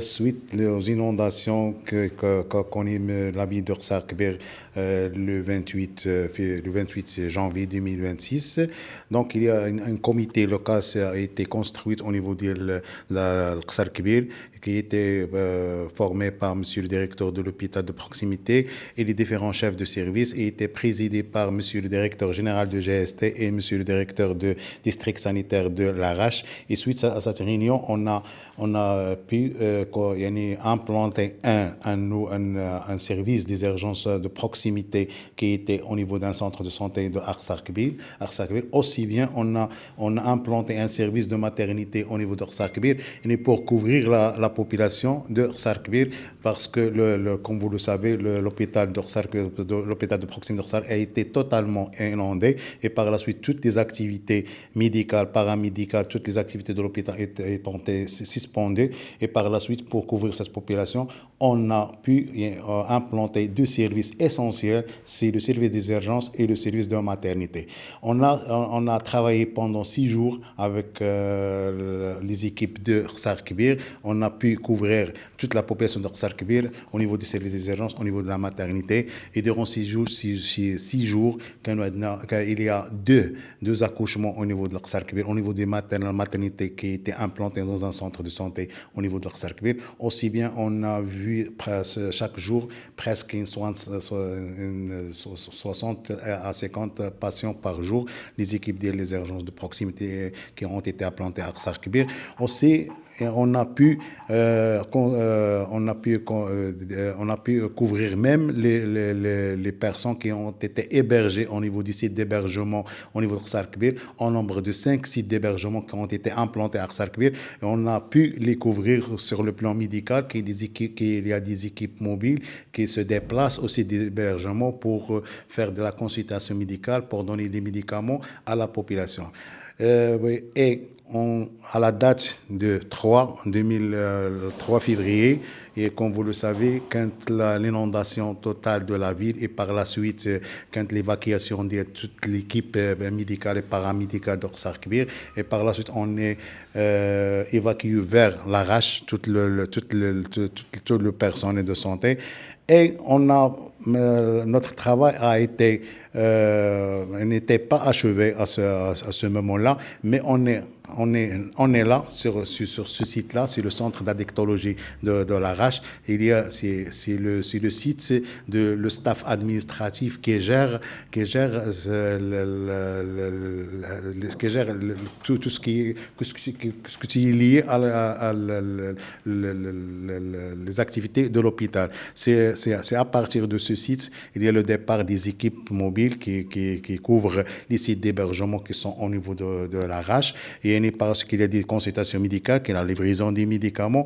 Suite aux inondations qu'a connu la ville de Sarkber le 28 janvier 2026. Donc, il y a un comité local qui a été construit au niveau de la Sarkber qui était formé par monsieur le directeur de l'hôpital de proximité et les différents chefs de service et était présidé par monsieur le directeur général de GST et monsieur le directeur de district sanitaire de l'Arrache. Et suite à cette réunion, on a pu implanter un service des urgences de proximité qui était au niveau d'un centre de santé de Arsarkbir. Aussi bien, on a implanté un service de maternité au niveau d'Arsarkbir et pour couvrir la population de Arsarkbir parce que, comme vous le savez, l'hôpital de proximité d'Arsarkbir a été totalement inondé et par la suite, toutes les activités médicales, paramédicales, toutes les activités de l'hôpital ont été suspendues et par la suite, pour couvrir cette population, on a pu implanter deux services essentiels, c'est le service des urgences et le service de maternité. On a travaillé pendant 6 jours avec les équipes de Sarkbir. On a pu couvrir toute la population de Sarkbir au niveau du service des urgences, au niveau de la maternité. Et durant 6 jours, il y a deux accouchements au niveau de Sarkbir, au niveau des maternités qui étaient implantées dans un centre de santé au niveau de Sarkbir. Aussi bien, on a vu chaque jour presque 60 à 50 patients par jour, les équipes des urgences de proximité qui ont été implantées à Sarkbir. Aussi, on a pu couvrir même les personnes qui ont été hébergées au niveau du site d'hébergement au niveau de Sarkbir, en nombre de 5 sites d'hébergement qui ont été implantés à Sarkbir. Et on a pu les couvrir sur le plan médical, qu'il y a des équipes mobiles qui se déplacent au site d'hébergement pour faire de la consultation médicale, pour donner des médicaments à la population. À la date de 3 février, et comme vous le savez, quand l'inondation totale de la ville et par la suite, quand l'évacuation de toute l'équipe médicale et paramédicale d'Orsarkbir, et par la suite, on est évacué vers l'Arrache, tout le personnel de santé. Et notre travail n'était pas achevé à ce moment-là, mais on est là sur ce site-là, c'est le centre d'addictologie de l'Arrache. C'est le site de le staff administratif qui gère tout ce qui est lié à les activités de l'hôpital. C'est à partir de ce site, il y a le départ des équipes mobiles qui couvrent les sites d'hébergement qui sont au niveau de l'Arrache. Et parce qu'il y a des consultations médicales, qu'il y a la livraison des médicaments.